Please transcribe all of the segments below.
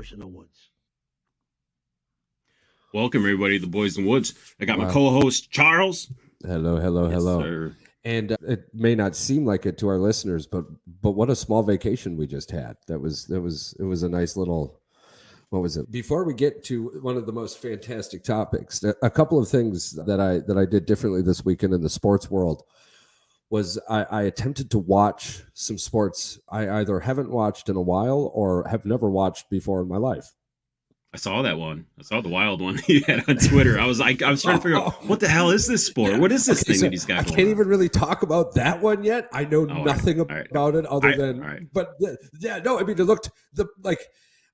Boys in the Woods. Welcome, everybody, to the Boys in the Woods. I got my Wow. co-host, Charles. Hello, hello, Yes, hello. sir. And it may not seem like it to our listeners, but what a small vacation we just had. It was a nice little. What was it? Before we get to one of the most fantastic topics, a couple of things that I did differently this weekend in the sports world was I attempted to watch some sports I either haven't watched in a while or have never watched before in my life. I saw that one. I saw the wild one you had on Twitter. I was trying to figure out what the hell is this sport? Yeah. What is this Okay, thing so that he's got I going can't on? even really talk about that one yet. I know nothing about it other than. All right. But yeah, no, I mean, it looked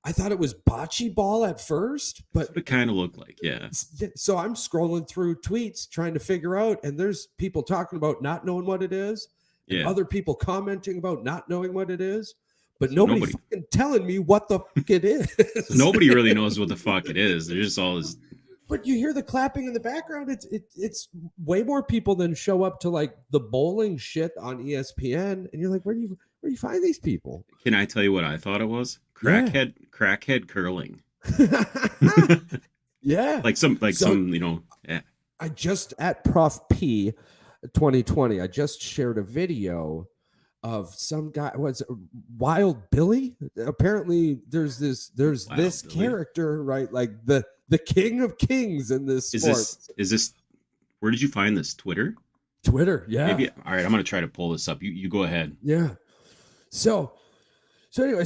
I thought it was bocce ball at first, but That's what it kind of looked like. Yeah. So I'm scrolling through tweets trying to figure out, and there's people talking about not knowing what it is, and other people commenting about not knowing what it is. But nobody fucking telling me what the fuck it is. Nobody really knows what the fuck it is. There's just all this. But you hear the clapping in the background. It's way more people than show up to like the bowling shit on ESPN, and you're like, where do you find these people? Can I tell you what I thought it was? Crackhead curling. Yeah, some Yeah. I just at Prof P 2020. I just shared a video of some guy was Wild Billy. Apparently there's this Billy character, right? Like the king of kings in this sport. Is this where did you find this? Twitter, yeah. Maybe. All right, I'm gonna try to pull this up. You go ahead. Yeah. So anyway,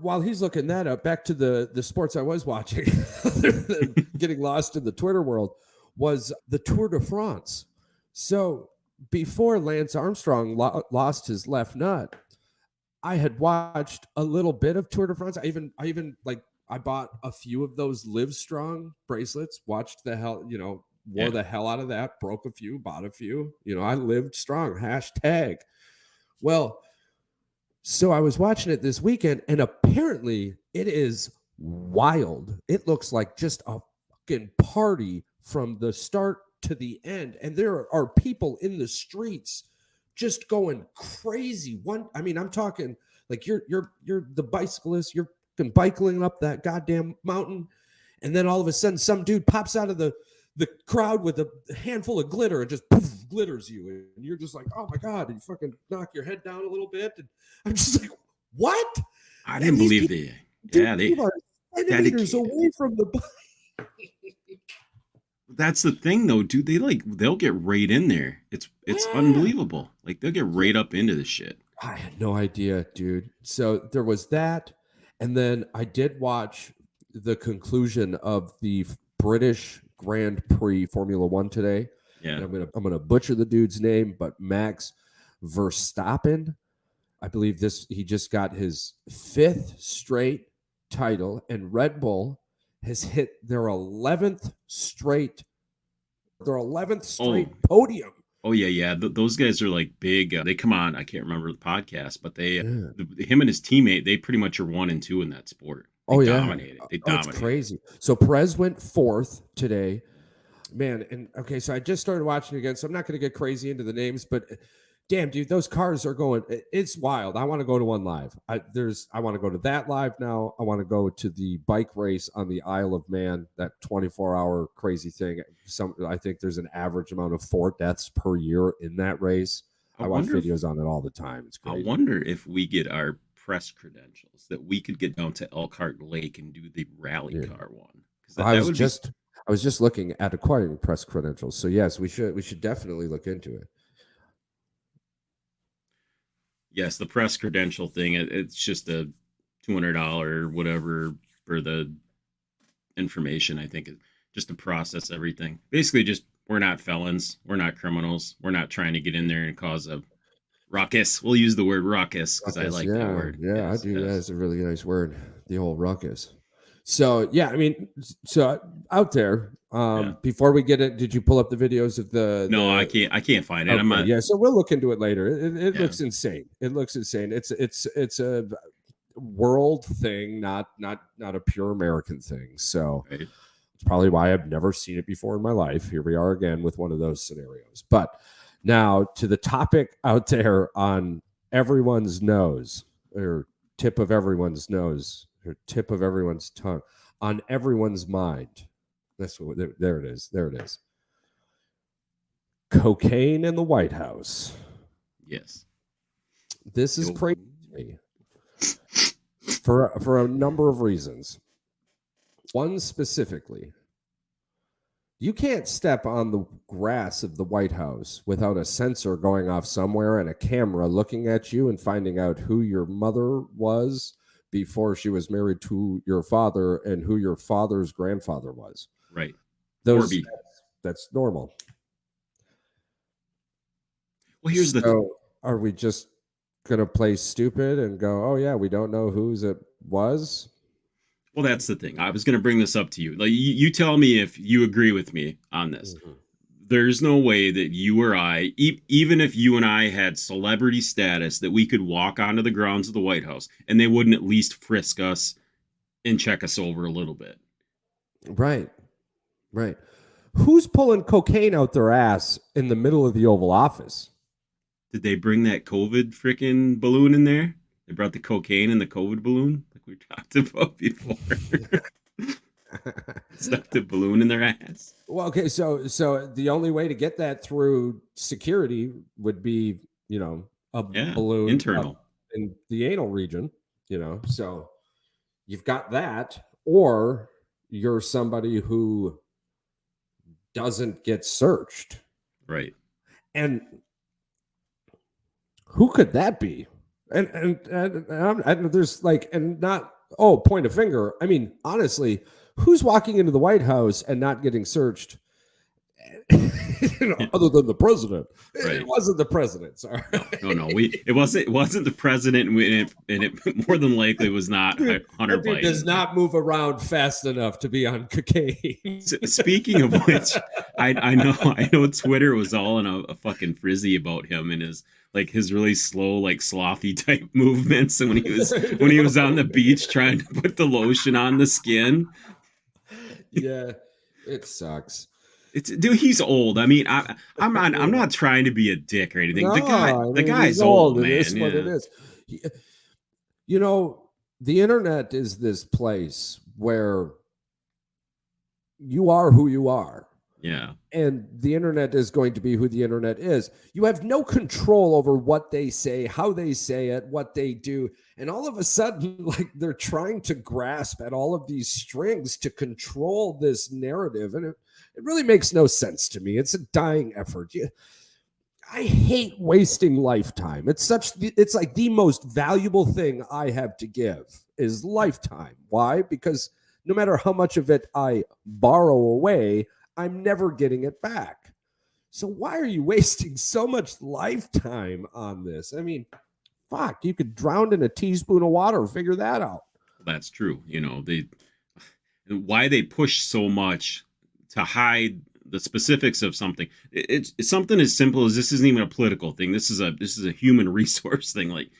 while he's looking that up, back to the sports I was watching, other than getting lost in the Twitter world, was the Tour de France. So before Lance Armstrong lost his left nut, I had watched a little bit of Tour de France. I even I bought a few of those Live Strong bracelets, watched the hell, wore the hell out of that, broke a few, bought a few, I lived strong, hashtag. Well, so I was watching it this weekend, and apparently it is wild. It looks like just a fucking party from the start to the end, and there are people in the streets just going crazy. I'm talking like you're the bicyclist, you're bicycling up that goddamn mountain, and then all of a sudden some dude pops out of the crowd with a handful of glitter and just poof, glitters you, and you're just like, oh my god, and you fucking knock your head down a little bit, and I'm just like, what? I didn't believe they are centimeters away from the bike. That's the thing, though, dude. They'll get right in there. It's unbelievable. Like they'll get right up into the shit. I had no idea, dude. So there was that, and then I did watch the conclusion of the British Grand Prix Formula One today. Yeah, and I'm gonna butcher the dude's name, but Max Verstappen, I believe he just got his 5th straight title, and Red Bull has hit their 11th straight podium. Oh yeah. Those guys are like big. They come on. I can't remember the podcast, but him and his teammate, they pretty much are 1 and 2 in that sport. They dominated. They dominated. It's crazy. So Perez went 4th today, man. And okay, so I just started watching again, so I'm not going to get crazy into the names, but damn, dude, those cars are going. It's wild. I want to go to one live. I want to go to that live now. I want to go to the bike race on the Isle of Man, that 24-hour crazy thing. I think there's an average amount of 4 deaths per year in that race. I watch videos on it all the time. It's crazy. I wonder if we get our press credentials that we could get down to Elkhart Lake and do the rally car one. I was just looking at acquiring press credentials. So yes, we should definitely look into it. Yes, the press credential thing, it's just a $200 whatever for the information, I think, just to process everything. Basically, just we're not felons. We're not criminals. We're not trying to get in there and cause a ruckus. We'll use the word ruckus because I like that word. Yeah, yes, I do. Yes. That's a really nice word, the whole ruckus. So, yeah, I mean, so out there, before we get it, did you pull up the videos of the? No, I can't find it. Okay, I'm not. Yeah, so we'll look into it later. It looks insane. It looks insane. It's a world thing, not a pure American thing. So it's probably why I've never seen it before in my life. Here we are again with one of those scenarios. But now to the topic out there on everyone's nose, or tip of everyone's nose. tip of everyone's tongue, on everyone's mind. That's what. There it is. There it is. Cocaine in the White House. Yes. This is Yo. crazy to me for a number of reasons. One specifically, you can't step on the grass of the White House without a sensor going off somewhere and a camera looking at you and finding out who your mother was before she was married to your father and who your father's grandfather was. Right. Those that's normal. Well, here's the thing. Are we just gonna play stupid and go, oh yeah, we don't know whose it was? Well, that's the thing. I was going to bring this up to you. Like, you tell me if you agree with me on this. Mhm. There's no way that you or I, even if you and I had celebrity status, that we could walk onto the grounds of the White House and they wouldn't at least frisk us and check us over a little bit. Right. Right. Who's pulling cocaine out their ass in the middle of the Oval Office? Did they bring that COVID freaking balloon in there? They brought the cocaine in the COVID balloon, like we talked about before. Stuck the balloon in their ass. Well, okay, so the only way to get that through security would be, a balloon internal in the anal region, So you've got that, or you're somebody who doesn't get searched. Right. And who could that be? And there's like, and not, point a finger. I mean, honestly, who's walking into the White House and not getting searched? Other than the president. Right. It wasn't the president. Sorry. No. It wasn't the president, and it more than likely was not Hunter Biden. Does not move around fast enough to be on cocaine. Speaking of which, I know Twitter was all in a fucking frizzy about him and his really slow, like slothy type movements, and when he was on the beach trying to put the lotion on the skin. Yeah, it sucks. Dude, he's old. I mean, I'm not trying to be a dick or anything. No, the guy's old, man. It's what it is. The internet is this place where you are who you are. Yeah. And the internet is going to be who the internet is. You have no control over what they say, how they say it, what they do. And all of a sudden, like, they're trying to grasp at all of these strings to control this narrative. And it really makes no sense to me. It's a dying effort. I hate wasting lifetime. It's like the most valuable thing I have to give is lifetime. Why? Because no matter how much of it I borrow away, I'm never getting it back. So why are you wasting so much lifetime on this? I mean, fuck, you could drown in a teaspoon of water. Figure that out. That's true. Why they push so much to hide the specifics of something. It's something as simple as this isn't even a political thing. This is a human resource thing. Like,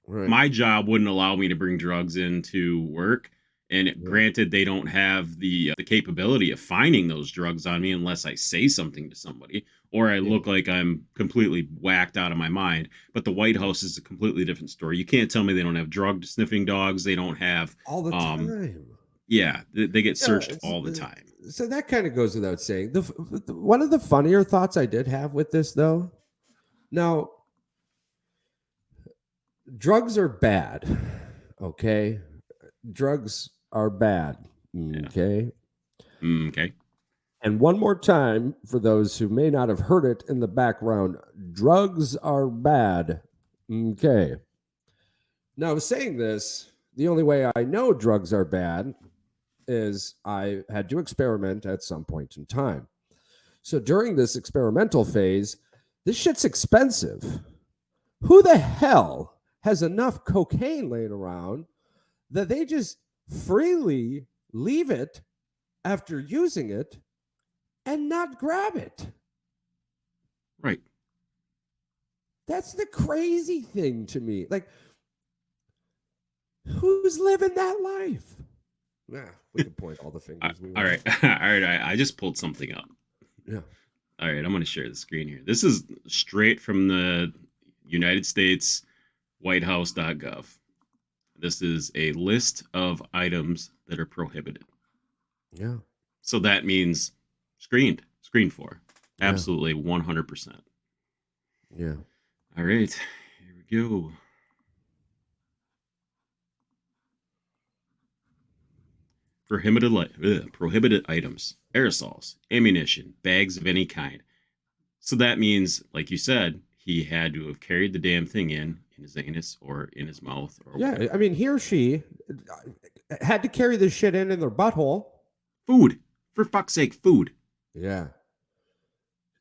right. My job wouldn't allow me to bring drugs into work. And granted, they don't have the capability of finding those drugs on me unless I say something to somebody or I look like I'm completely whacked out of my mind. But the White House is a completely different story. You can't tell me they don't have drug sniffing dogs. They don't have all the time. Yeah, they get searched all the time. So that kind of goes without saying. One of the funnier thoughts I did have with this, though, now, drugs are bad, okay? Drugs are bad, okay? Yeah. Okay. And one more time, for those who may not have heard it in the background, drugs are bad, okay? Now, saying this, the only way I know drugs are bad is I had to experiment at some point in time. So during this experimental phase, this shit's expensive. Who the hell has enough cocaine laying around that they just freely leave it after using it and not grab it? Right. That's the crazy thing to me. Like, who's living that life? Yeah, we can point all the fingers. All right. I just pulled something up. Yeah. All right, I'm going to share the screen here. This is straight from the United States WhiteHouse.gov. This is a list of items that are prohibited. Yeah. So that means screened for. Yeah. Absolutely 100%. Yeah. All right, here we go. Prohibited items, aerosols, ammunition, bags of any kind. So that means, like you said, he had to have carried the damn thing in his anus or in his mouth or Yeah. I whatever. mean, he or she had to carry this shit in their butthole. Food, for fuck's sake, food, Yeah.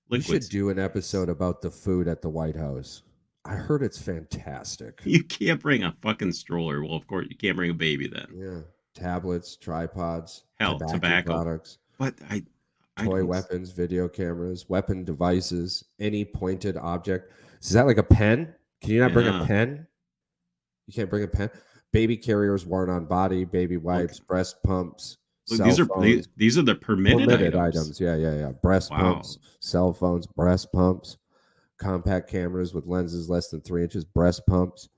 We should liquids. do an Yes. episode about the food at the White House. I heard it's fantastic. You can't bring a fucking stroller. Well, of course, you can't bring a baby then. Yeah. Tablets, tripods, Hell, tobacco tobacco. products, But I toy don't. weapons, video cameras, weapon devices, any pointed object. Is that like a pen? Can you not bring a Yeah. pen? You can't bring a pen. Baby carriers worn on body, baby Look, wipes, breast pumps, look. cell phones, These are the permitted permitted items. items. Yeah, yeah, yeah. Breast Wow. pumps, cell phones, breast pumps, compact cameras with lenses less than 3 inches, breast pumps,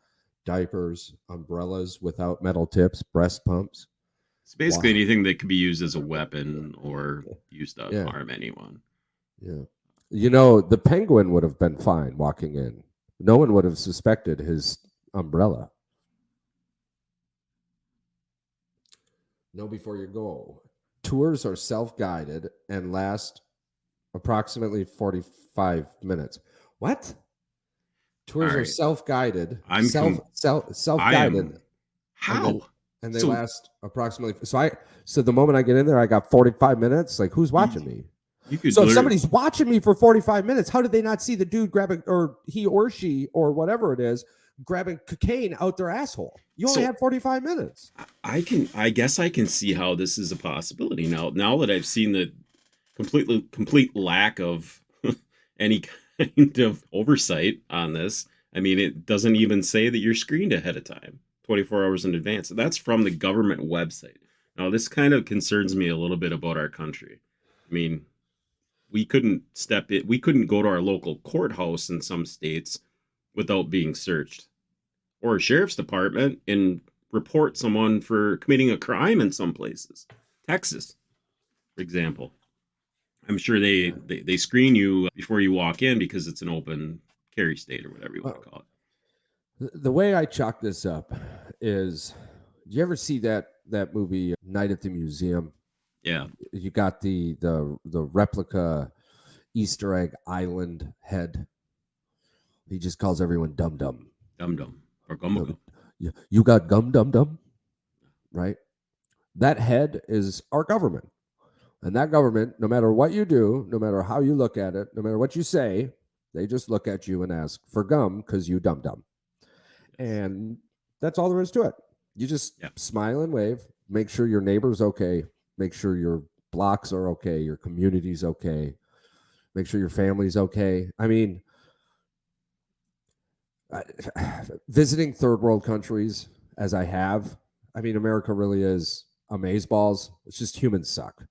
diapers, umbrellas without metal tips, breast pumps. It's basically Wow. anything that could be used as a weapon or used to Yeah, harm anyone. yeah. You know, the penguin would have been fine walking in. No one would have suspected his umbrella. Know before you go. Tours are self-guided and last approximately 45 minutes. What? All Tours are right. self-guided, I'm com- I self-guided, am and then how? they So last approximately. So the moment I get in there, I got 45 minutes. Like, who's you, watching me? you could So if literally somebody's watching me for 45 minutes, how did they not see the dude grabbing, or he or she or whatever it is, grabbing cocaine out their asshole? You only so had 45 minutes. I guess I can see how this is a possibility now that I've seen the complete lack of any kind of oversight on this. I mean, it doesn't even say that you're screened ahead of time, 24 hours in advance. That's from the government website. Now, this kind of concerns me a little bit about our country. I mean, we couldn't go to our local courthouse in some states without being searched, or a sheriff's department and report someone for committing a crime in some places. Texas, for example. I'm sure Yeah. they screen you before you walk in because it's an open carry state or whatever you want Well, to call it. the way I chalk this up is, do you ever see that movie Night at the Museum? Yeah, You got the replica Easter egg island head. He just calls everyone dum dum. dum dum or gum gum. You got gum dum dum, right? That head is our government. And that government, no matter what you do, no matter how you look at it, no matter what you say, they just look at you and ask for gum because you dum dum. Yes. And that's all there is to it. You just Yeah. smile and wave, make sure your neighbor's okay, make sure your blocks are okay, your community's okay, make sure your family's okay. I mean, visiting third world countries as I have, I mean, America really is amazeballs. It's just humans suck.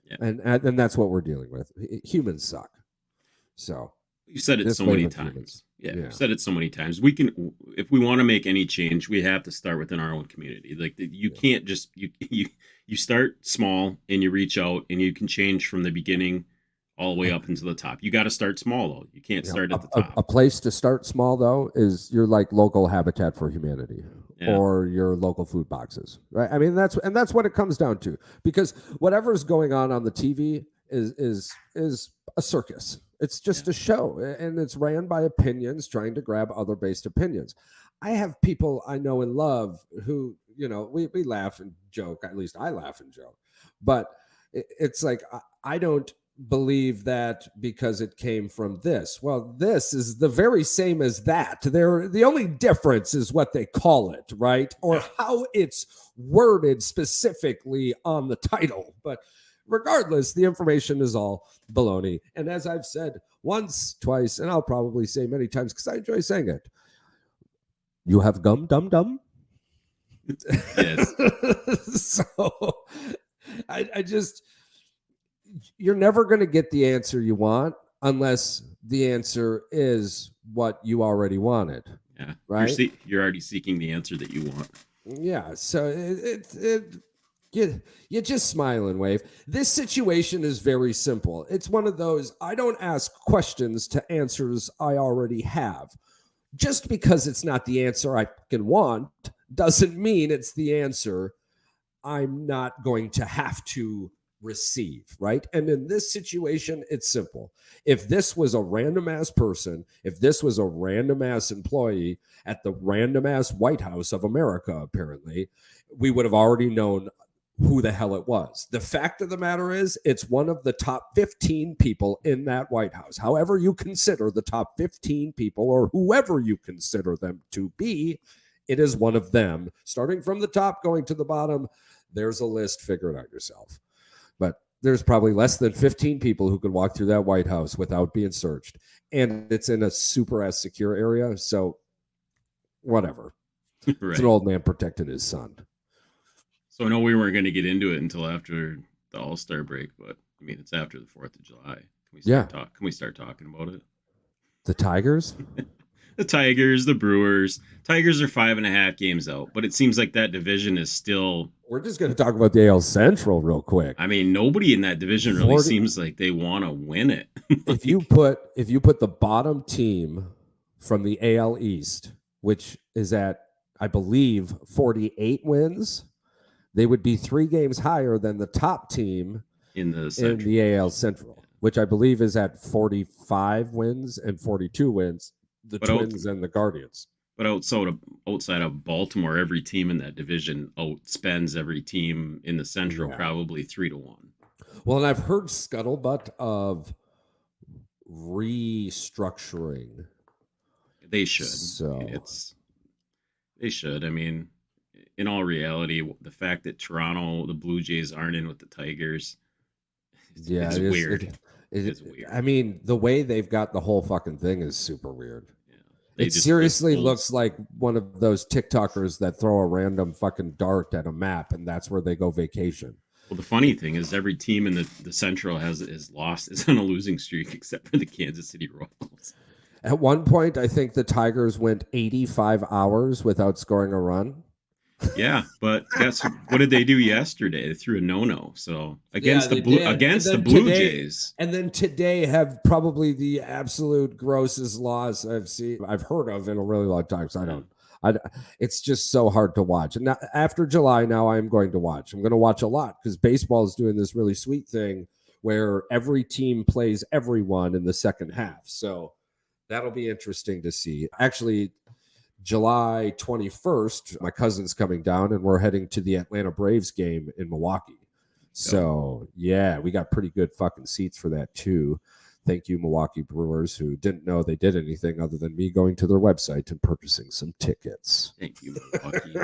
Yeah. And that's what we're dealing with. Humans suck. So You said it this so wave many of humans. times. Yeah, you Yeah. said it so many times. We can, if we want to make any change, we have to start within our own community. Like you Yeah. can't just you start small and you reach out and you can change from the beginning all the way up into the top. You got to start small though. You can't You know, start a, at the a, top. a place to start small though is your like local Habitat for Humanity Yeah, or your local food boxes, right? I mean that's what it comes down to, because whatever is going on the TV is a circus. It's yeah, just a show, and it's ran by opinions trying to grab other based opinions. I have people I know and love who, we laugh and joke. At least I laugh and joke, but it's like I don't believe that because it came from this. Well, this is the very same as that. The only difference is what they call it, right? Or yeah. how it's worded specifically on the title. But regardless, the information is all baloney. And as I've said once, twice, and I'll probably say many times because I enjoy saying it, you have gum dum dum. Yes. So I just, you're never going to get the answer you want unless the answer is what you already wanted, Yeah. right? You're already seeking the answer that you want. Yeah. So you just smile and wave. This situation is very simple. It's one of those I don't ask questions to answers I already have. Just because it's not the answer I can want doesn't mean it's the answer I'm not going to have to receive, right? And in this situation, it's simple. If this was a random ass person, if this was a random ass employee at the random ass White House of America, apparently, we would have already known who the hell it was. The fact of the matter is, it's one of the top 15 people in that White House. However, you consider the top 15 people or whoever you consider them to be, it is one of them. Starting from the top, going to the bottom, there's a list, figure it out yourself. But there's probably less than 15 people who could walk through that White House without being searched. And it's in a super ass secure area. So whatever. It's Right. an old man protecting his son. So I know we weren't going to get into it until after the All-Star break, but I mean it's after the 4th of July. Can we start talking about it? The Tigers? The Tigers, the Brewers. Tigers are 5.5 games out, but it seems like that division is still. We're just going to talk about the AL Central real quick. I mean, nobody in that division really seems like they want to win it. If you put the bottom team from the AL East, which is at, I believe, 48 wins, they would be 3 games higher than the top team in the AL Central, which I believe is at 45 wins and 42 wins. The Twins and the Guardians. But outside of Baltimore, every team in that division outspends every team in the Central probably 3-1. Well, and I've heard scuttlebutt of restructuring. They should. So they should. I mean, in all reality, the fact that Toronto, the Blue Jays, aren't in with the Tigers, it's weird. It's weird. I mean, the way they've got the whole fucking thing is super weird. It seriously looks like one of those TikTokers that throw a random fucking dart at a map, and that's where they go vacation. Well, the funny thing is every team in the Central is on a losing streak except for the Kansas City Royals. At one point, I think the Tigers went 85 hours without scoring a run. Yeah, but what did they do yesterday? They threw a no-no. So against the Blue Jays. And then today have probably the absolute grossest loss I've heard of in a really long time. So it's just so hard to watch. And now, after July, now I'm going to watch. I'm going to watch a lot because baseball is doing this really sweet thing where every team plays everyone in the second half. So that'll be interesting to see. Actually, July 21st, my cousin's coming down and we're heading to the Atlanta Braves game in Milwaukee. So, yeah, we got pretty good fucking seats for that too. Thank you, Milwaukee Brewers, who didn't know they did anything other than me going to their website and purchasing some tickets. Thank you, Milwaukee.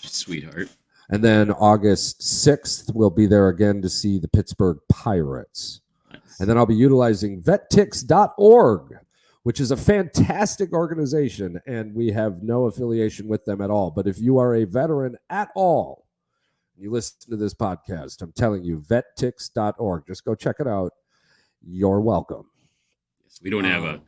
Sweetheart. And then August 6th, we'll be there again to see the Pittsburgh Pirates. Nice. And then I'll be utilizing vettix.org, which is a fantastic organization, and we have no affiliation with them at all. But if you are a veteran at all, you listen to this podcast, I'm telling you, vettix.org. Just go check it out. You're welcome. Yes, we don't have a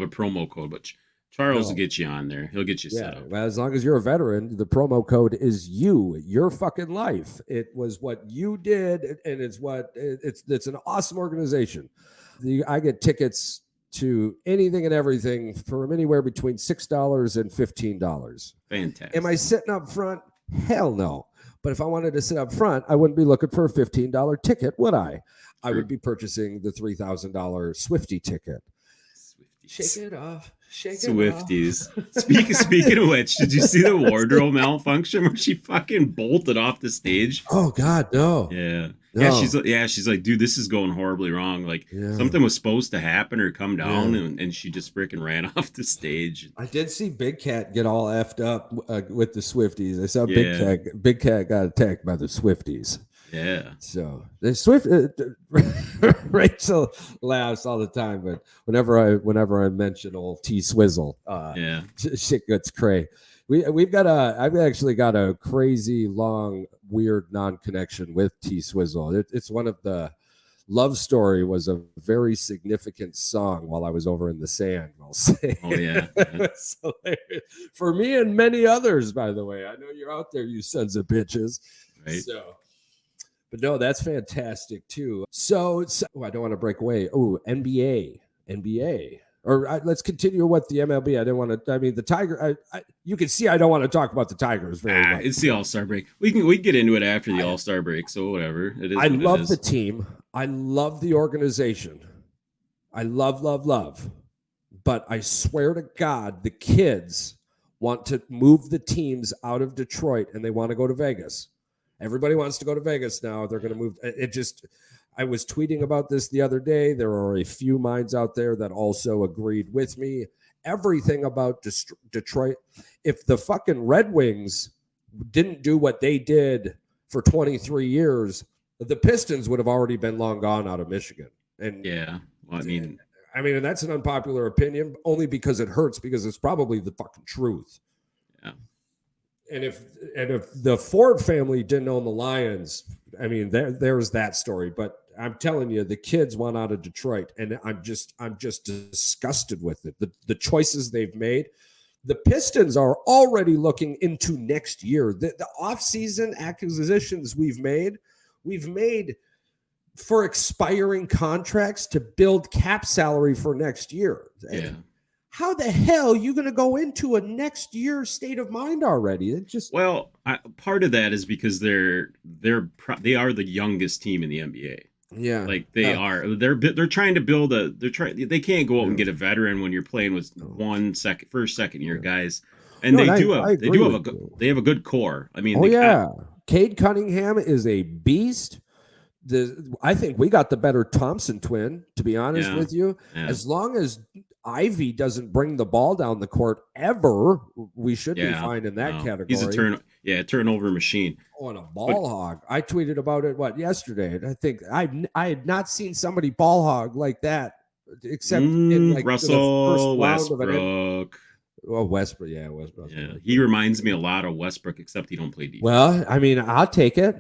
promo code, but Charles will get you on there. He'll get you set up. Well, as long as you're a veteran, the promo code is your fucking life. It was what you did, and it's an awesome organization. I get tickets to anything and everything from anywhere between $6 and $15. Fantastic. Am I sitting up front? Hell no. But if I wanted to sit up front, I wouldn't be looking for a $15 ticket, would I? I would be purchasing the $3,000 Swiftie ticket. Shake it off. Swifties. Speaking of which, did you see the wardrobe malfunction where she fucking bolted off the stage? Oh God, no. Yeah. No. She's like, dude, this is going horribly wrong. Like something was supposed to happen or come down, and she just freaking ran off the stage. I did see Big Cat get all effed up with the Swifties. I saw Big Cat got attacked by the Swifties. Yeah. So the Rachel laughs all the time, but whenever I mention old T Swizzle, shit gets cray. I've actually got a crazy long weird non-connection with T Swizzle. It's one of the Love Story was a very significant song while I was over in the sand, I'll say. Oh yeah. So, for me and many others, by the way. I know you're out there, you sons of bitches. Right. So, but no, that's fantastic too. So I don't want to break away. Oh, NBA. Or let's continue with the MLB. I didn't want to. I mean, the Tiger. You can see I don't want to talk about the Tigers very much. It's the All-Star break. We can get into it after the All-Star break. So whatever. It is. I love the team. I love the organization. I love. But I swear to God, the kids want to move the teams out of Detroit and they want to go to Vegas. Everybody wants to go to Vegas now. They're going to move. I was tweeting about this the other day. There are a few minds out there that also agreed with me. Everything about Detroit. If the fucking Red Wings didn't do what they did for 23 years, the Pistons would have already been long gone out of Michigan. And yeah, well, I mean, and that's an unpopular opinion only because it hurts, because it's probably the fucking truth. Yeah. And if the Ford family didn't own the Lions, I mean, there's that story. But I'm telling you, the kids want out of Detroit, and I'm just disgusted with it. The choices they've made. The Pistons are already looking into next year. The offseason acquisitions we've made for expiring contracts to build cap salary for next year. Yeah. How the hell are you going to go into a next year state of mind already? It just part of that is because they are the youngest team in the NBA. Yeah, like they're trying to build they can't go out and get a veteran when you're playing with first, second year guys, and they have a good core. I mean, Cade Cunningham is a beast. I think we got the better Thompson twin, to be honest with you. Yeah. As long as Ivy doesn't bring the ball down the court ever, we should be fine in that category. He's a turnover machine. Oh, and a ball hog. I tweeted about it yesterday. I think I had not seen somebody ball hog like that, except in Russell Westbrook. Westbrook. Yeah, he reminds me a lot of Westbrook, except he don't play defense. Well, I mean, I'll take it.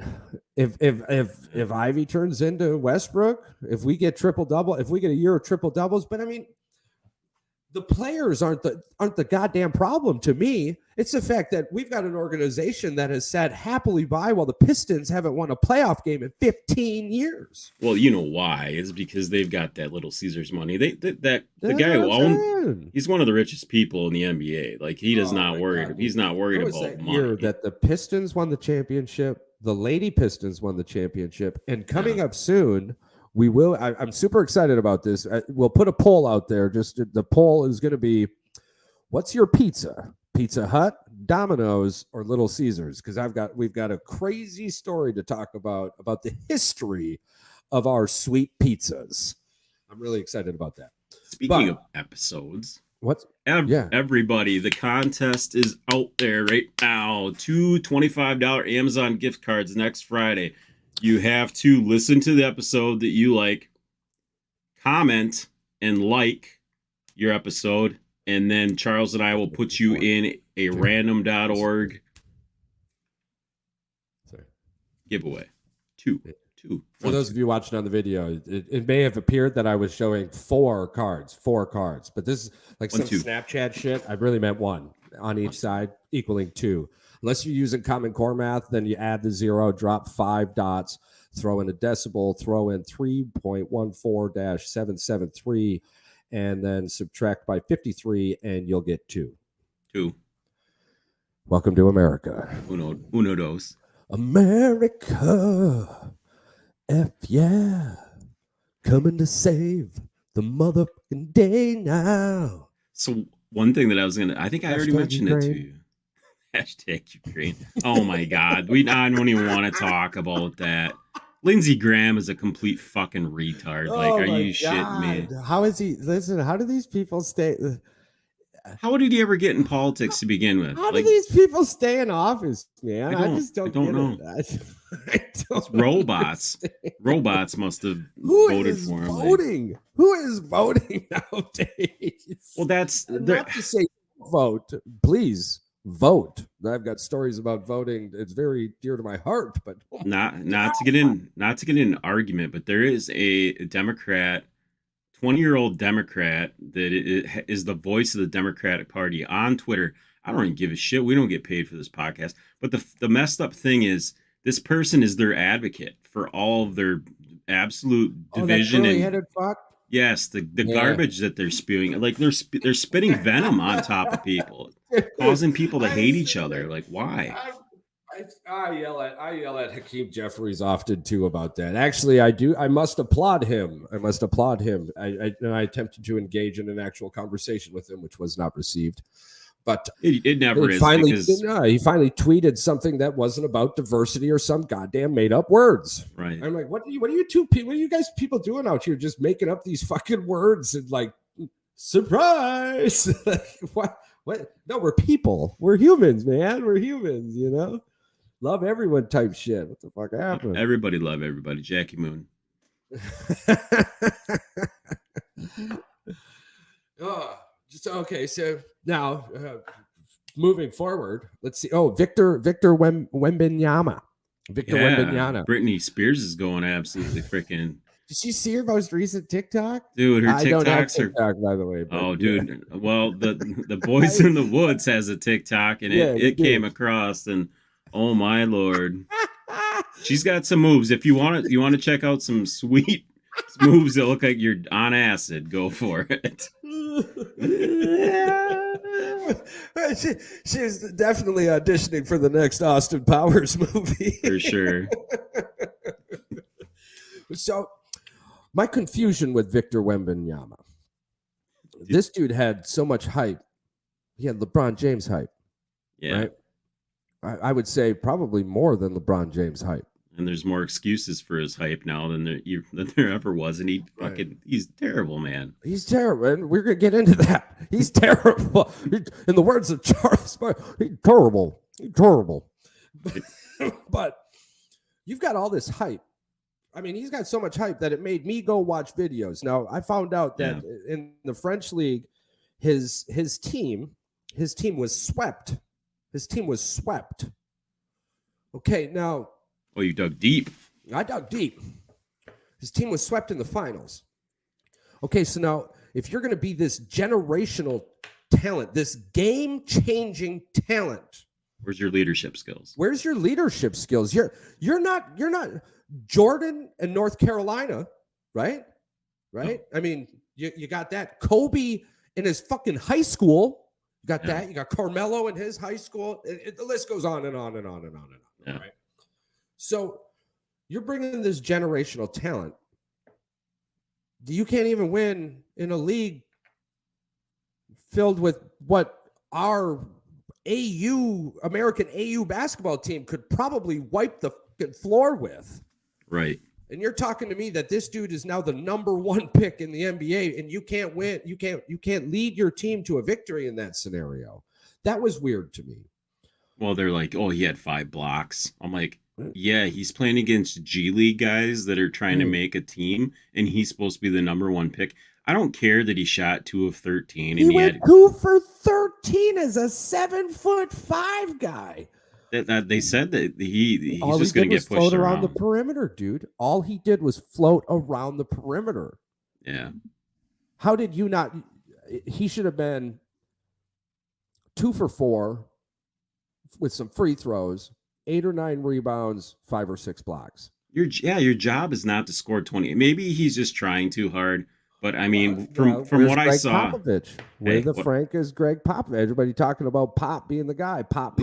If Ivy turns into Westbrook, if we get triple-double, if we get a year of triple-doubles, but I mean, the players aren't the goddamn problem to me. It's the fact that we've got an organization that has sat happily by while the Pistons haven't won a playoff game in 15 years. Well, you know why? It's because they've got that Little Caesars money. The guy who owns, he's one of the richest people in the NBA. Like, he does not worry. He's not worried about that money. Year that the Pistons won the championship, the Lady Pistons won the championship, and coming up soon, we will. I'm super excited about this. We'll put a poll out there. Just the poll is going to be, what's your pizza? Pizza Hut, Domino's, or Little Caesars? Because we've got a crazy story to talk about the history of our sweet pizzas. I'm really excited about that. Speaking of episodes, everybody, the contest is out there right now. 2 $25 Amazon gift cards next Friday. You have to listen to the episode that you like, comment and like your episode, and then Charles and I will put you in a random.org giveaway. Two. For those of you watching on the video, it may have appeared that I was showing four cards, but this is like some Snapchat shit. I really meant one on each side, equaling 2. Unless you're using Common Core math, then you add the 0, drop 5 dots, throw in a decimal, throw in 3.14-773, and then subtract by 53, and you'll get 2. Welcome to America. Uno dos. America. F yeah. Coming to save the motherfucking day now. So one thing that I think I already mentioned it to you. Hashtag Ukraine. Oh my God. I don't even want to talk about that. Lindsey Graham is a complete fucking retard. Like, are you shitting me? How is he? Listen, how do these people stay? How did he ever get in politics to begin with? How do these people stay in office, man? I just don't know. It's robots. Robots must have voted for him. Who is voting nowadays? Well, that's not to say vote, please. vote. I've got stories about voting. It's very dear to my heart, but oh my Not to get in an argument, but there is a Democrat, 20-year-old Democrat that is the voice of the Democratic Party on Twitter. I don't even give a shit. We don't get paid for this podcast. But the messed up thing is this person is their advocate for all of their absolute oh, that division and curly-headed fuck. yes, the Yeah. garbage that they're spewing. Like they're spitting venom on top of people, Dude, causing people to I hate see each other. that. Like why? I yell at Hakeem Jeffries often too about that. Actually, I do. I must applaud him. And I attempted to engage in an actual conversation with him, which was not received. But It never is finally, because he finally tweeted something that wasn't about diversity or some goddamn made up words. right. I'm like, what are you guys people doing out here? Just making up these fucking words and like, surprise! What? No, we're people. We're humans, man. We're humans. Love everyone type shit. What the fuck happened? Everybody love everybody. Jackie Moon. Okay. So now, moving forward, let's see. Oh, Victor Wembanyama. Victor Wembanyama. Britney Spears is going absolutely freaking. Did you see her most recent TikTok? Dude, her I don't have TikToks are. TikTok, by the way. But Oh, dude. Well, the Boys in the Woods has a TikTok, and it came across, and oh my lord, she's got some moves. If you want to check out some sweet moves that look like you're on acid, go for it. She's definitely auditioning for the next Austin Powers movie. For sure. So, my confusion with Victor Wembanyama. This dude had so much hype. He had LeBron James hype. Yeah. Right? I would say probably more than LeBron James hype. And there's more excuses for his hype now than there ever was, and he's terrible, man. He's terrible, and we're gonna get into that. He's terrible. In the words of Charles, he's terrible. He's terrible. But you've got all this hype. I mean, he's got so much hype that it made me go watch videos. Now, I found out that in the French league, his team was swept. His team was swept. Okay, now. Oh, you dug deep. I dug deep. His team was swept in the finals. Okay, so now if you're going to be this generational talent, this game-changing talent, where's your leadership skills? Where's your leadership skills? You're not Jordan and North Carolina, right? Right? Oh. I mean, you got that. Kobe in his fucking high school. You got that. You got Carmelo in his high school. The list goes on and on and on and on and on. Yeah. Right? So you're bringing this generational talent. You can't even win in a league filled with what our American AU basketball team could probably wipe the fucking floor with. Right. And you're talking to me that this dude is now the number one pick in the NBA, and you can't win. You can't lead your team to a victory in that scenario. That was weird to me. Well, they're like, oh, he had 5 blocks. I'm like, yeah, he's playing against G League guys that are trying to make a team, and he's supposed to be the number one pick. I don't care that he shot 2 of 13. And he went 2 for 13 as a 7'5" guy. That they said that he's just going to get pushed float around the perimeter, dude. All he did was float around the perimeter. Yeah. How did you not? He should have been 2 for 4 with some free throws, 8 or 9 rebounds, 5 or 6 blocks. Your job is not to score 20. Maybe he's just trying too hard. But I mean, from what I saw, Popovich? Where the Frank is Greg Popovich? Everybody talking about Pop being the guy. Pop.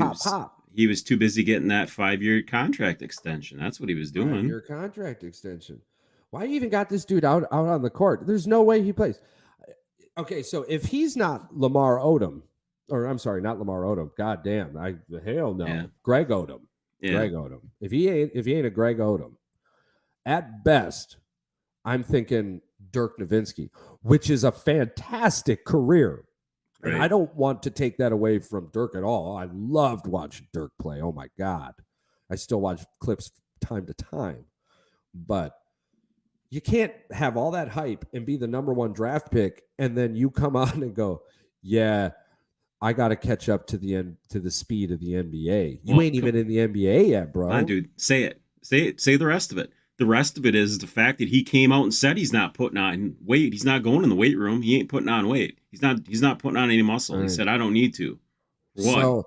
He was too busy getting that 5-year contract extension. That's what he was doing. 5-year contract extension. Why you even got this dude out on the court? There's no way he plays. Okay, so if he's not Lamar Odom, or I'm sorry, not Lamar Odom. God damn, hell no. Yeah. Greg Odom. Yeah. Greg Odom. If he ain't a Greg Odom, at best, I'm thinking Dirk Nowitzki, which is a fantastic career. Right. And I don't want to take that away from Dirk at all. I loved watching Dirk play. Oh, my God. I still watch clips time to time. But you can't have all that hype and be the number one draft pick, and then you come on and go, yeah, I got to catch up to the speed of the NBA. You Well, ain't even in the NBA yet, come on, bro. dude. Say it. Say it. Say the rest of it. The rest of it is the fact that he came out and said he's not putting on weight. He's not going in the weight room. He ain't putting on weight. He's not putting on any muscle. He Right. said, I don't need to. For what? So,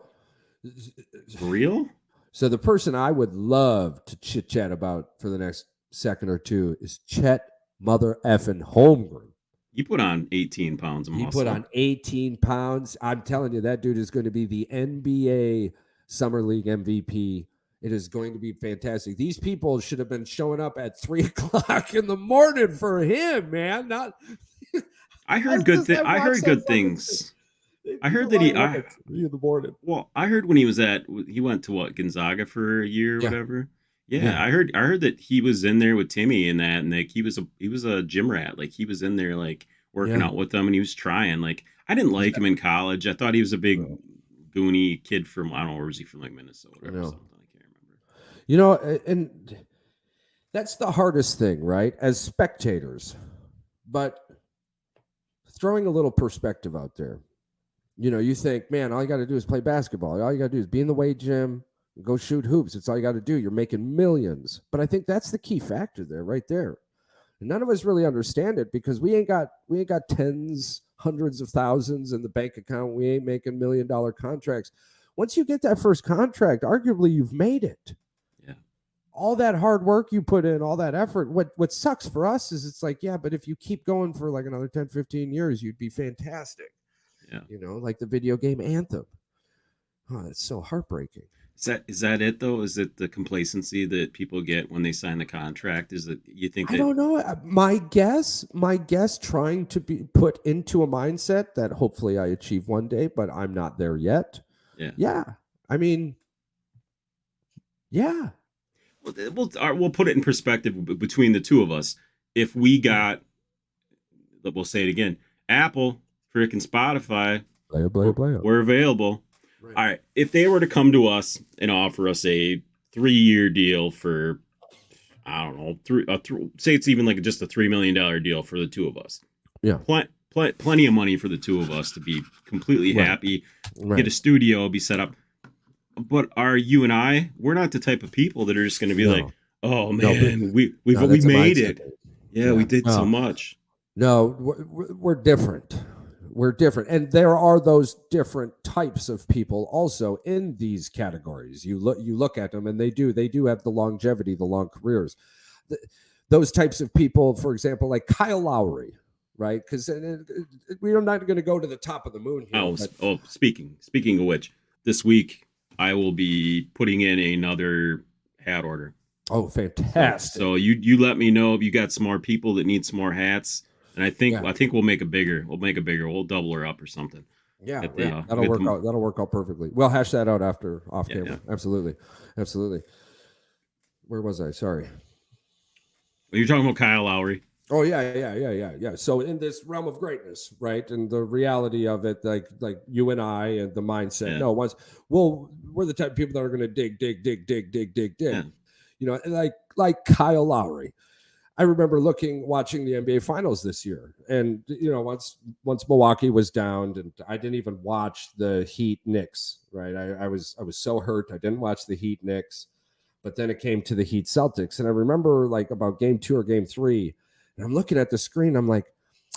For real? so the person I would love to chit chat about for the next second or two is Chet Mother effing Holmgren. You put on 18 pounds of He put muscle. on 18 pounds. I'm telling you, that dude is going to be the NBA Summer League MVP. It is going to be fantastic. These people should have been showing up at 3 o'clock in the morning for him, man. Not. I I heard good just I watched heard that good fucking. things. They I heard that line up at 3 in the morning. well, I heard when he went to what, Gonzaga for a year or Yeah, whatever. Yeah, yeah, I heard that he was in there with Timmy and that, and like he was a gym rat. Like he was in there like working yeah. out with them, and he was trying. Like I didn't like him in college. I thought he was a big No, goony kid from, I don't know, where was he from, like Minnesota or no. something. I can't remember. And that's the hardest thing, right? As spectators, but throwing a little perspective out there. You think, man, all you got to do is play basketball. All you got to do is be in the weight gym, go shoot hoops. It's all you got to do. You're making millions. But I think that's the key factor there, right there. And none of us really understand it because we ain't got tens, hundreds of thousands in the bank account. We ain't making $1 million contracts. Once you get that first contract, arguably you've made it. Yeah, All that hard work you put in, all that effort. What sucks for us is it's like, yeah, but if you keep going for like another 10, 15 years, you'd be fantastic. yeah. Like the video game Anthem. Oh, that's so heartbreaking. Is that it though? Is it the complacency that people get when they sign the contract? Is it, you think I that? don't know. My guess, trying to be put into a mindset that hopefully I achieve one day, but I'm not there yet. Yeah. Yeah. I mean, yeah. We'll put it in perspective between the two of us. If we got, we'll say it again, Apple, freaking Spotify, Play, play, we're, play. we're available. Right. All right. If they were to come to us and offer us a 3-year deal for, I don't know, say it's even like just a $3 million deal for the two of us. Yeah. Plenty of money for the two of us to be completely Right. happy, Right. get a studio, be set up. But are you and I? We're not the type of people that are just going to be No. like, "Oh No, man, we that's a made mindset it. thing. Yeah, we did so No. much." No, we're different. We're different. And there are those different types of people also in these categories. You look at them and they do have the longevity, the long careers. Those types of people, for example, like Kyle Lowry, right? Because we're not going to go to the top of the moon here. Speaking of which, this week I will be putting in another hat order. Oh, fantastic! So you let me know if you got some more people that need some more hats, and I think Yeah. we'll make a bigger. We'll double her up or something. Yeah, Get yeah, we'll that'll get work out. That'll work out perfectly. We'll hash that out after off Yeah, camera. yeah. Absolutely, absolutely. Where was I? Sorry. Well, you're talking about Kyle Lowry. Oh yeah. So in this realm of greatness, right, and the reality of it, like you and I, and the mindset. Yeah. No, we're the type of people that are going to dig, dig, dig, dig, dig, dig, dig. Yeah. And like Kyle Lowry. I remember watching the NBA Finals this year, and once Milwaukee was down, and I didn't even watch the Heat Knicks. Right, I was so hurt I didn't watch the Heat Knicks, but then it came to the Heat Celtics, and I remember like about game 2 or game 3, and I'm looking at the screen, I'm like,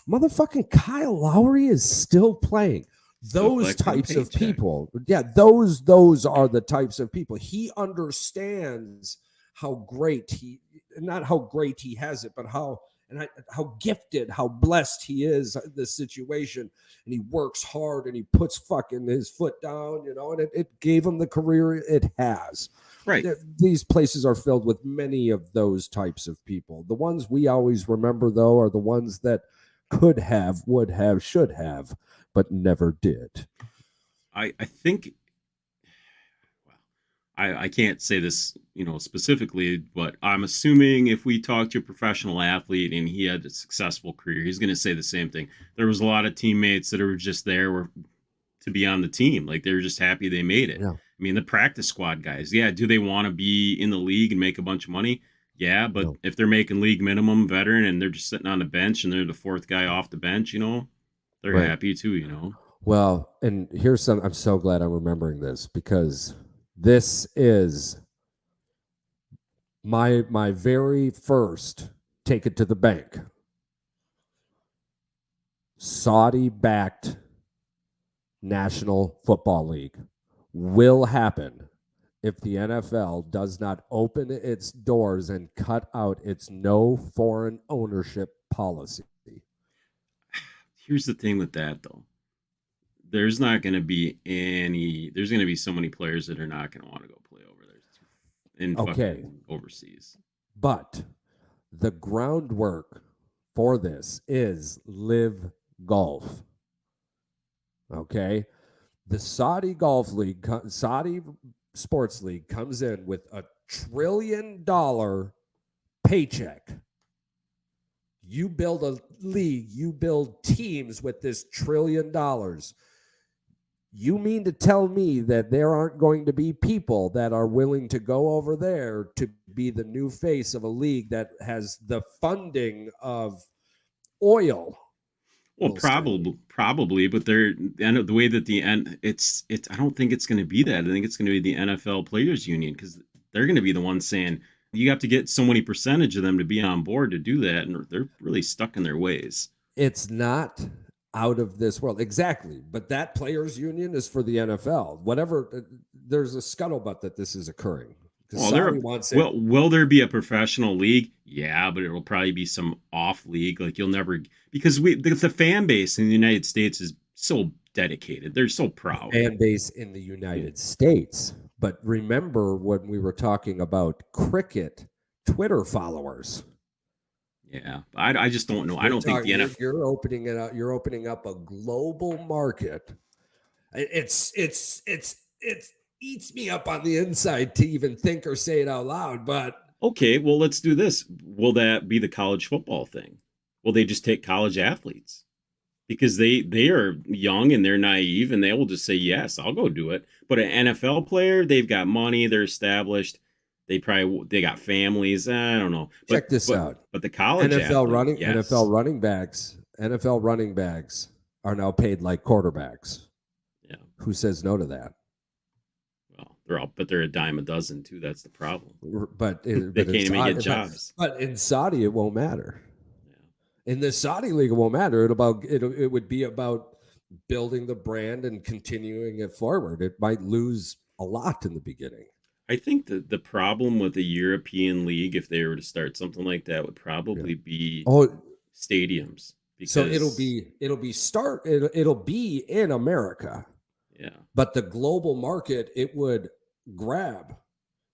motherfucking Kyle Lowry is still playing. Still Those collecting a types of paycheck. people, yeah, those are the types of people. He understands how great not how great he has it, but how gifted, how blessed he is in this situation. And he works hard and he puts fucking his foot down, and it gave him the career it has. Right. These places are filled with many of those types of people. The ones we always remember, though, are the ones that could have, would have, should have, but never did. I think, I can't say this, specifically, but I'm assuming if we talk to a professional athlete and he had a successful career, he's going to say the same thing. There was a lot of teammates that were just there to be on the team. Like they were just happy they made it. Yeah. I mean, the practice squad guys, yeah, do they want to be in the league and make a bunch of money? Yeah, but No. if they're making league minimum veteran and they're just sitting on the bench and they're the fourth guy off the bench, they're Right. happy too. Well, and here's some. I'm so glad I'm remembering this because this is my very first take it to the bank. Saudi backed National Football League will happen if the NFL does not open its doors and cut out its no foreign ownership policy. Here's the thing with that though. There's not going to be any. There's going to be so many players that are not going to want to go play over there in Okay, fucking overseas. but the groundwork for this is live golf. Okay, the Saudi Golf League, Saudi Sports League comes in with $1 trillion paycheck. You build a league, you build teams with this $1 trillion. You mean to tell me that there aren't going to be people that are willing to go over there to be the new face of a league that has the funding of oil? Well, probably, but they're and the way that the end it's. I don't think it's going to be that. I think it's going to be the NFL Players Union because they're going to be the ones saying you have to get so many percentage of them to be on board to do that, and they're really stuck in their ways. It's not out of this world. Exactly. But that players union is for the NFL. Whatever, there's a scuttlebutt that this is occurring. Well, will there be a professional league? Yeah, but it'll probably be some off league. Like you'll never because the fan base in the United States is so dedicated. They're so proud. Fan base in the United States. But remember when we were talking about cricket Twitter followers. Yeah, I just don't know. I don't think the NFL. You're opening it up. You're opening up a global market. It's eats me up on the inside to even think or say it out loud. But okay, well, let's do this. Will that be the college football thing? Will they just take college athletes because they are young and they're naive and they will just say yes, I'll go do it. But an NFL player, they've got money, they're established. They got families. I don't know. Check this out. But the college NFL running backs are now paid like quarterbacks. Yeah. Who says no to that? Well, they're a dime a dozen too. That's the problem. But they can't even get jobs. But in Saudi, it won't matter. Yeah. In the Saudi league, it won't matter. It would be about building the brand and continuing it forward. It might lose a lot in the beginning. I think that the problem with the European League, if they were to start something like that, would probably be stadiums. So it'll be in America. Yeah. But the global market it would grab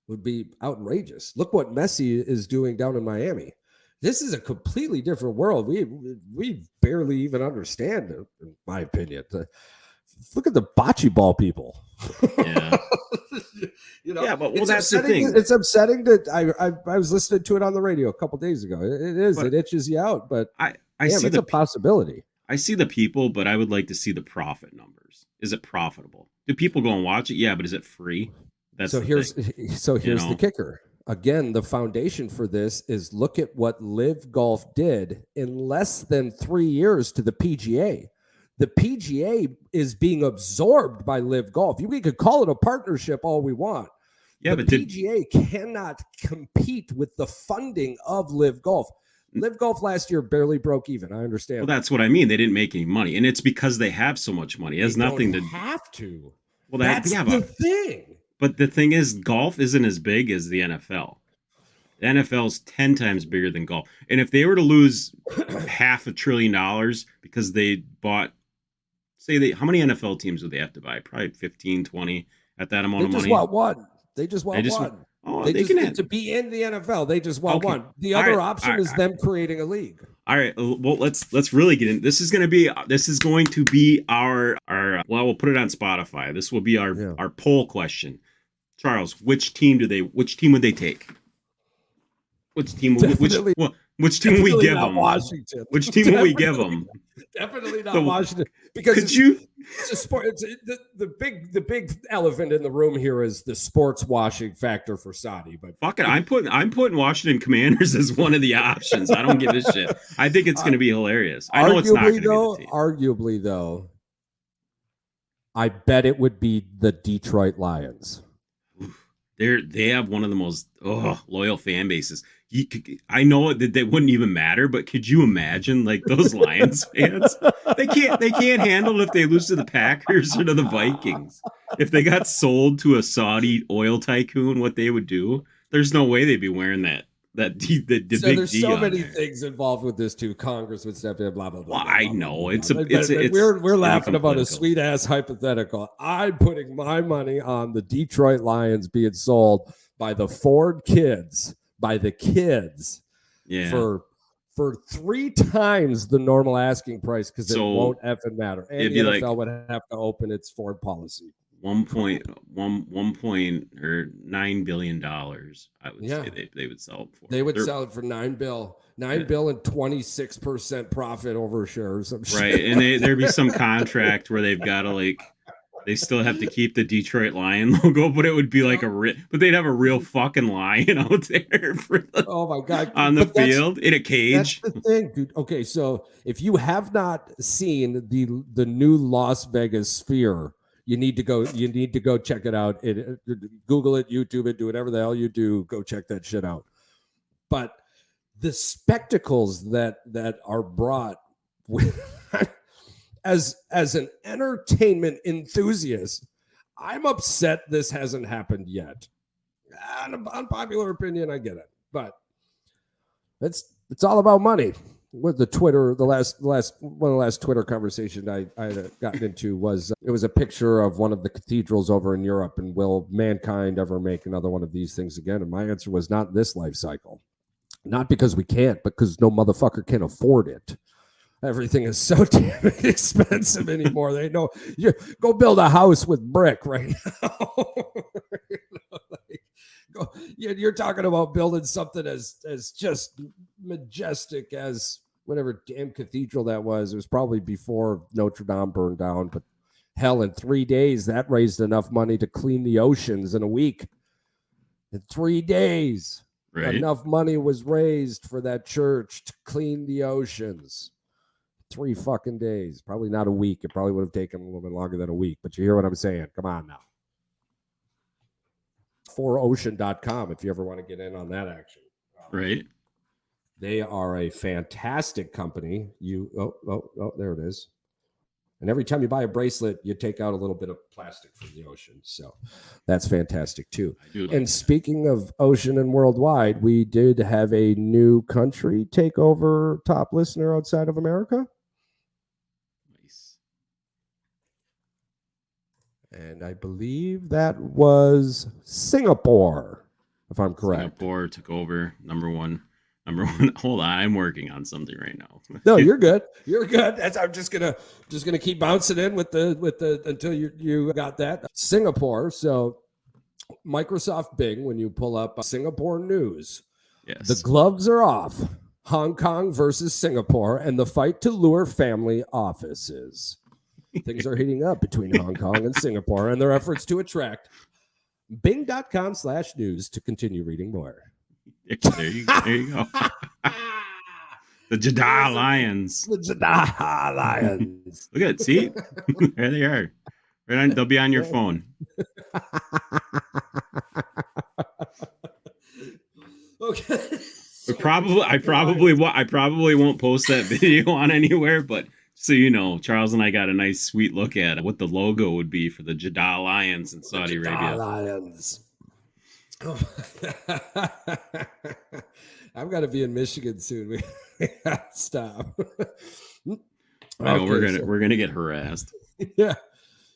would be outrageous. Look what Messi is doing down in Miami. This is a completely different world. We barely even understand it, in my opinion. Look at the bocce ball people. Yeah. Yeah, but that's the thing. It's upsetting that I was listening to it on the radio a couple days ago. It itches you out, but I see it's a possibility. I see the people, but I would like to see the profit numbers. Is it profitable? Do people go and watch it? Yeah, but is it free? Here's the kicker. Again, the foundation for this is look at what Live Golf did in less than 3 years to the PGA. The PGA is being absorbed by Live Golf. We could call it a partnership all we want. Yeah, but PGA cannot compete with the funding of Live Golf. Live Golf last year barely broke even. I understand. Well, that's what I mean. They didn't make any money, and it's because they have so much money. It has nothing to have to. Well, that's the thing. But the thing is, golf isn't as big as the NFL. The NFL is 10 times bigger than golf. And if they were to lose $500 billion because they bought, how many NFL teams would they have to buy? Probably 15, 20 at that amount of money. They just want one. Oh, they just need to be in the NFL. They just want one. The other option is them creating a league. All right. Well, let's really get in. This is going to be our well, we'll put it on Spotify. This will be our poll question. Charles, which team would they take? Which team would we give them? Washington. Which team will we give them? Definitely not Washington. Because it's a sport. It's the big elephant in the room here is the sports washing factor for Saudi. But fuck it, I'm putting Washington Commanders as one of the options. I don't give a shit. I think it's going to be hilarious. I know it's not going to be the team. Arguably, though, I bet it would be the Detroit Lions. They have one of the most loyal fan bases. I know that they wouldn't even matter, but could you imagine like those Lions fans? They can't handle it if they lose to the Packers or to the Vikings. If they got sold to a Saudi oil tycoon, what they would do? There's no way they'd be wearing the So big there's D so on many there. things involved with this too. Congress would step in, blah blah blah Well, blah I blah blah know blah. But it's we're gonna laughing become about a political. sweet ass hypothetical. I'm putting my money on the Detroit Lions being sold by the Ford kids, by the kids, Yeah. for 3 times the normal asking price because it So won't effing matter. And it'd the be NFL like would have to open its foreign policy. 1.9 billion dollars. I would Yeah. say they would sell it for. They would sell it for $9 billion. $9 billion and 26% profit over shares. Right, and there'd be some contract where they've got to like they still have to keep the Detroit Lion logo, but it would be like but they'd have a real fucking lion out there oh my god, on the but field in a cage. That's the thing, dude. Okay, so if you have not seen the new Las Vegas Sphere, you need to go check it out. Google it, YouTube it, do whatever the hell you do. Go check that shit out. But the spectacles that are brought with, as an entertainment enthusiast, I'm upset this hasn't happened yet. Unpopular opinion, I get it, but it's all about money. With the Twitter, the last one of the last Twitter conversation I had gotten into was it was a picture of one of the cathedrals over in Europe, and will mankind ever make another one of these things again? And my answer was not this life cycle, not because we can't, but because no motherfucker can afford it. Everything is so damn expensive anymore. They know you go build a house with brick right now. You're talking about building something as just majestic as whatever damn cathedral that was. It was probably before Notre Dame burned down, but hell, in 3 days that raised enough money to clean the oceans in a week. In 3 days, Right. Enough money was raised for that church to clean the oceans. 3 fucking days, probably not a week. It probably would have taken a little bit longer than a week, but you hear what I'm saying? Come on now. 4ocean.com if you ever want to get in on that action. Right. They are a fantastic company. There it is. And every time you buy a bracelet, you take out a little bit of plastic from the ocean. So that's fantastic too. And speaking of ocean and worldwide, we did have a new country take over top listener outside of America. Nice. And I believe that was Singapore, if I'm correct. Singapore took over number one. Hold on, I'm working on something right now. No, you're good. You're good. I'm just gonna keep bouncing in with the until you got that. Singapore. So Microsoft Bing, when you pull up Singapore news, yes, the gloves are off. Hong Kong versus Singapore, and the fight to lure family offices. Things are heating up between Hong Kong and Singapore, and their efforts to attract Bing.com/news to continue reading more. There you go. The Jeddah Lions. The Jeddah Lions. Look at it. See? There they are. They'll be on your phone. Okay. I probably won't post that video on anywhere, but so you know, Charles and I got a nice sweet look at what the logo would be for the Jeddah Lions in Saudi Arabia. Lions. Oh. I've got to be in Michigan soon. We gotta stop. I know we're gonna get harassed. Yeah.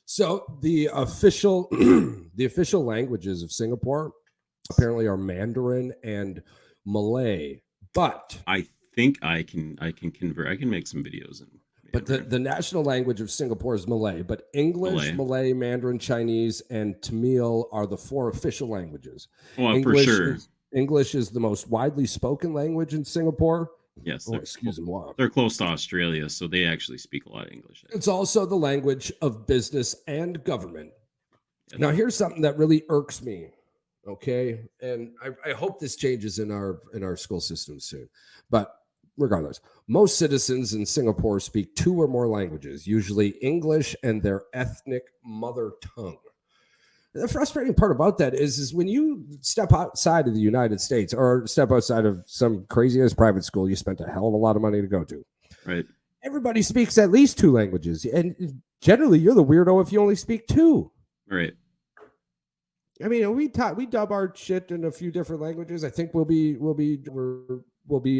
So the official languages of Singapore apparently are Mandarin and Malay, but I think I can convert. I can make some videos in. But the national language of Singapore is Malay, but English, Malay, Mandarin, Chinese, and Tamil are the 4 official languages. Oh, English for sure. English is the most widely spoken language in Singapore. Yes. Excuse me. They're close to Australia, so they actually speak a lot of English. It's also the language of business and government. Yes. Now, here's something that really irks me. Okay, and I hope this changes in our school system soon. But regardless, most citizens in Singapore speak 2 or more languages, usually English and their ethnic mother tongue. The frustrating part about that is when you step outside of the United States or step outside of some crazy-ass private school you spent a hell of a lot of money to go to, Right. everybody speaks at least 2 languages. And generally, you're the weirdo if you only speak 2. Right. I mean, we dub our shit in a few different languages. I think we'll be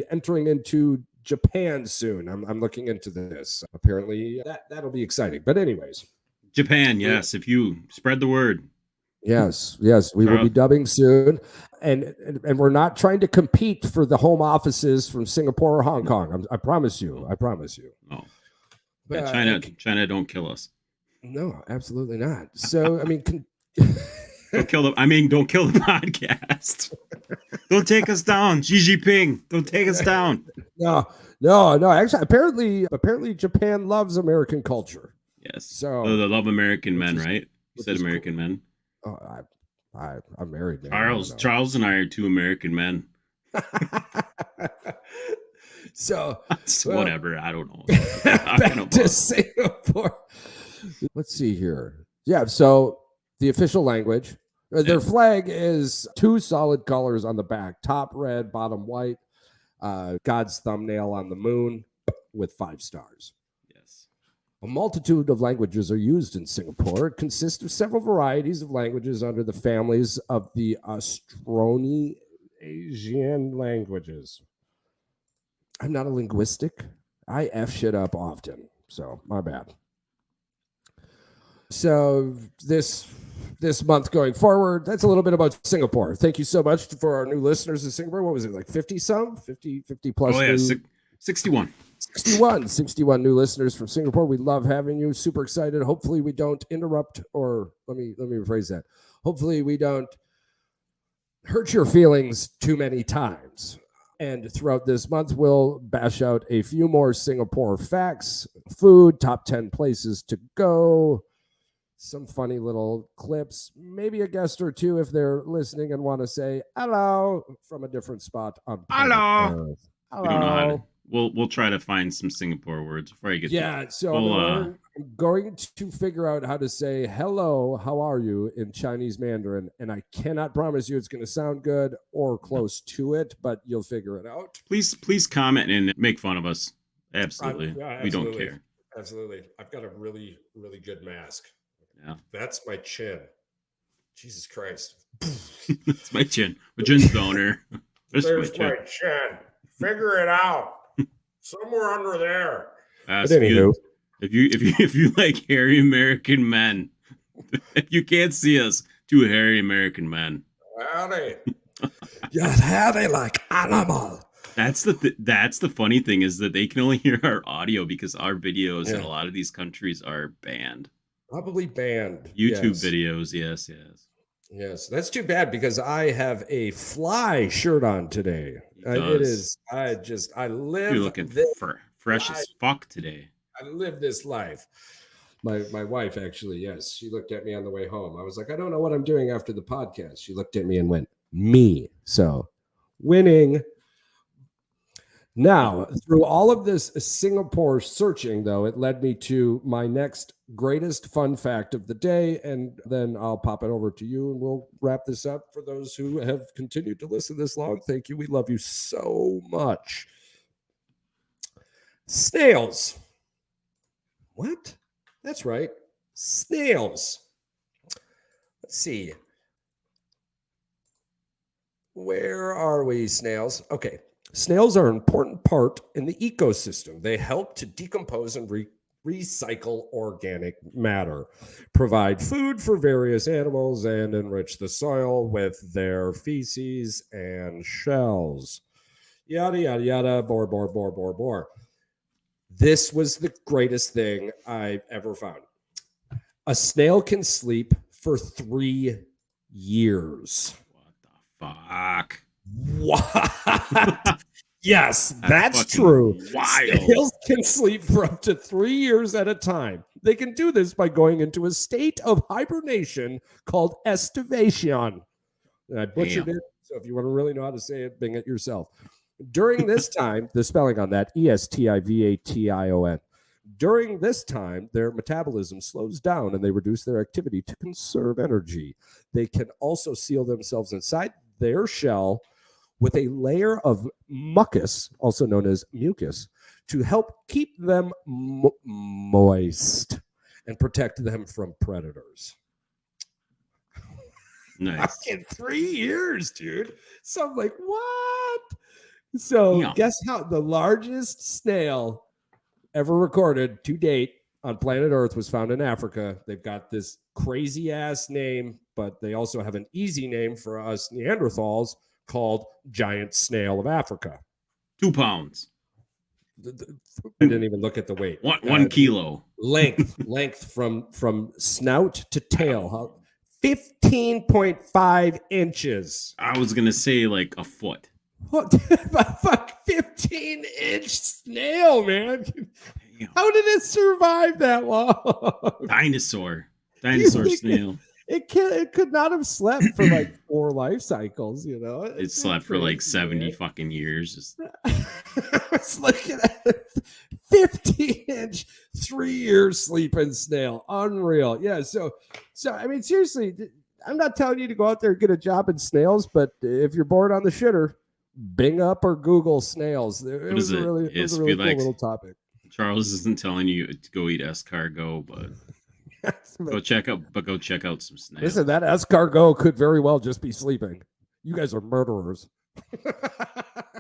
entering into Japan soon. I'm looking into this. Apparently, that'll be exciting. But anyways, Japan, yes. If you spread the word. yes, we will be dubbing soon, and we're not trying to compete for the home offices from Singapore or Hong Kong. I promise you. Oh, yeah, China, don't kill us. No, absolutely not. So, I mean. Don't kill the podcast. Don't take us down, Xi Jinping. Don't take us down. No. Actually, apparently, Japan loves American culture. Yes. So they love American men, right? You said American men. Oh, I'm married. Man. Charles and I are 2 American men. So whatever. I don't know. Back to Singapore. Let's see here. Yeah. So. The official language, their flag is 2 solid colors on the back, top red, bottom white, God's thumbnail on the moon with 5 stars. Yes. A multitude of languages are used in Singapore. It consists of several varieties of languages under the families of the Austronesian languages. I'm not a linguistic. I F shit up often, so my bad. So this month going forward, that's a little bit about Singapore. Thank you so much for our new listeners in Singapore. What was it, like 50 plus? Oh, yeah, 61. 61 new listeners from Singapore. We love having you. Super excited. Hopefully we don't interrupt, or let me rephrase that. Hopefully we don't hurt your feelings too many times. And throughout this month, we'll bash out a few more Singapore facts, food, top 10 places to go, some funny little clips, maybe a guest or 2 if they're listening and want to say hello from a different spot on hello. Hello. We don't know how to. We'll try to find some Singapore words before I get. I'm going to figure out how to say hello, how are you in Chinese Mandarin, and I cannot promise you it's going to sound good or close to it, but you'll figure it out. Please comment and make fun of us. Absolutely. We don't care. Absolutely. I've got a really, really good mask. Yeah. That's my chin. Jesus Christ. That's my chin. My chin's down there. There's my chin. Figure it out. Somewhere under there. But anywho, if you like hairy American men, if you can't see us, 2 hairy American men. Howdy. Yes, howdy like animal. That's the funny thing is that they can only hear our audio because our videos in a lot of these countries are banned. Probably banned. YouTube videos, yes. Yes, that's too bad because I have a fly shirt on today. It is. I live. You're looking fresh as fuck today. I live this life. My wife actually, yes, she looked at me on the way home. I was like, I don't know what I'm doing after the podcast. She looked at me and went, me. So, winning. Now, through all of this Singapore searching, though, it led me to my next greatest fun fact of the day, and then I'll pop it over to you, and we'll wrap this up. For those who have continued to listen this long, thank you. We love you so much. Snails. What? That's right. Snails. Let's see. Where are we, snails? Okay. Snails are an important part in the ecosystem. They help to decompose and recycle organic matter, provide food for various animals, and enrich the soil with their feces and shells. Yada, yada, yada, bore. This was the greatest thing I've ever found. A snail can sleep for 3 years. What the fuck? What? Yes, that's true. Wild. Snails can sleep for up to 3 years at a time. They can do this by going into a state of hibernation called estivation. And I butchered it, so if you want to really know how to say it, bing it yourself. During this time, the spelling on that, Estivation. During this time, their metabolism slows down and they reduce their activity to conserve energy. They can also seal themselves inside their shell with a layer of mucus, also known as mucus, to help keep them moist and protect them from predators. Nice. In 3 years, dude. So I'm like, what? So Yeah. guess how the largest snail ever recorded to date on planet Earth was found in Africa. They've got this crazy ass name, but they also have an easy name for us Neanderthals called giant snail of Africa. 2 pounds. I didn't even look at the weight. 1 kilo. Length from snout to tail. 15.5 inches. I was gonna say like a foot. What? Fuck, 15-inch snail, man. Damn. How did it survive that long? Dinosaur think snail. It could not have slept for like 4 life cycles, you know. It slept for like 70 fucking years. Just... I was looking at it. 15-inch, 3-year sleeping snail. Unreal. Yeah. So I mean, seriously, I'm not telling you to go out there and get a job in snails, but if you're bored on the shitter, Bing up or Google snails. It was a really cool little topic. Charles isn't telling you to go eat escargot, but go check out some snails. Listen, that escargot could very well just be sleeping. You guys are murderers. All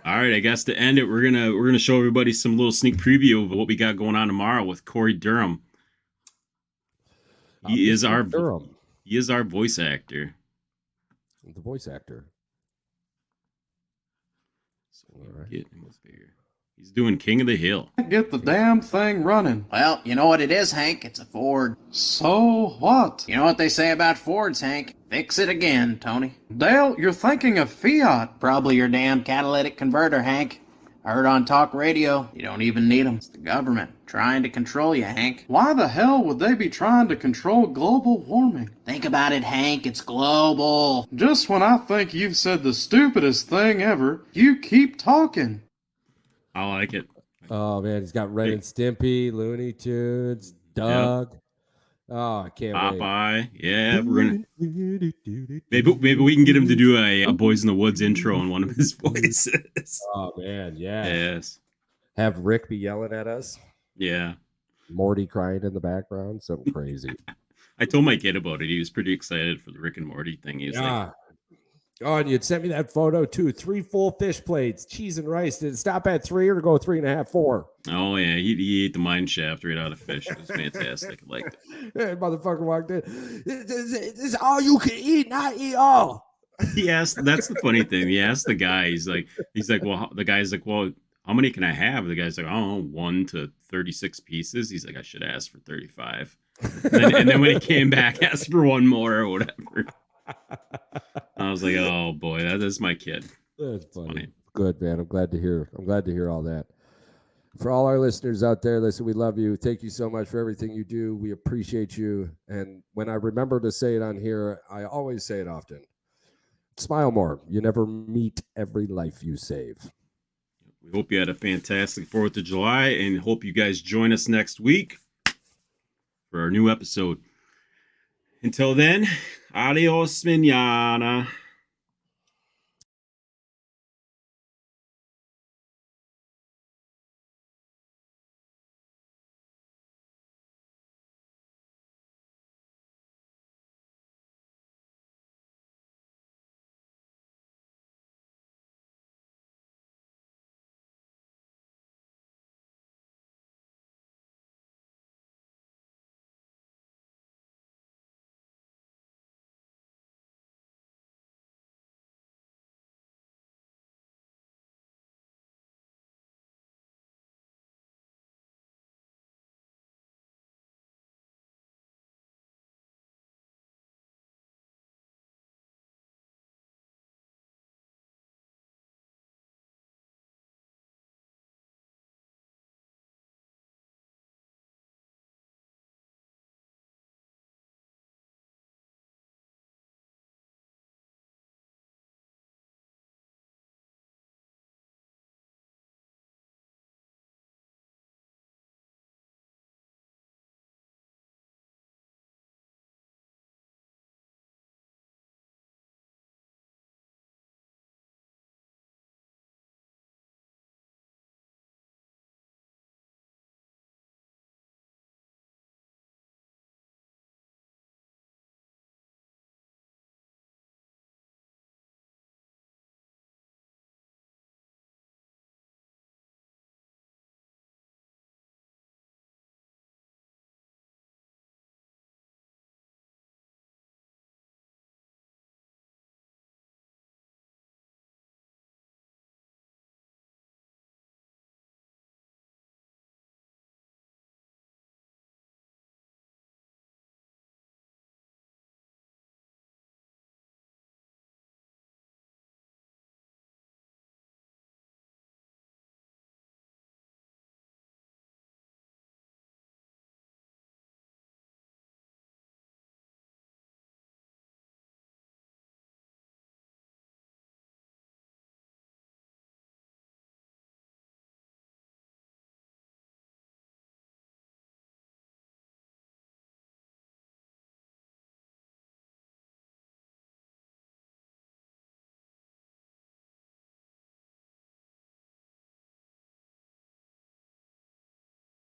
right, I guess to end it, we're gonna show everybody some little sneak preview of what we got going on tomorrow with Corey Durham. He is our voice actor. The voice actor. So get him up here. He's doing King of the Hill. Get the damn thing running. Well, you know what it is, Hank? It's a Ford. So what? You know what they say about Fords, Hank? Fix it again, Tony. Dale, you're thinking of Fiat. Probably your damn catalytic converter, Hank. I heard on talk radio, you don't even need them. It's the government trying to control you, Hank. Why the hell would they be trying to control global warming? Think about it, Hank. It's global. Just when I think you've said the stupidest thing ever, you keep talking. I like it. Oh, man. He's got Ren and Stimpy, Looney Tunes, Doug. Yep. Oh, I can't wait. Popeye. Yeah, we're gonna... Maybe we can get him to do a Boys in the Woods intro in one of his voices. Oh, man. Yeah. Yes. Have Rick be yelling at us. Yeah. Morty crying in the background. Something crazy. I told my kid about it. He was pretty excited for the Rick and Morty thing. He was like... Oh, and you'd sent me that photo too. 3 full fish plates, cheese and rice. Did it stop at 3 or go 3.5, 4? Oh yeah, he ate the mine shaft right out of fish. It was fantastic. I liked it. That motherfucker walked in. This is all you can eat, not eat all. He asked. That's the funny thing. He asked the guy. He's like, well, the guy's like, well, how many can I have? The guy's like, oh, 1 to 36 pieces. He's like, I should ask for 35. And then when he came back, asked for 1 more or whatever. I was like, oh boy, that is my kid. That's funny. Good, man. I'm glad to hear all that. For all our listeners out there, listen, we love you. Thank you so much for everything you do. We appreciate you. And when I remember to say it on here, I always say it often. Smile more. You never meet every life you save. We hope you had a fantastic 4th of July and hope you guys join us next week for our new episode. Until then, adios, manana.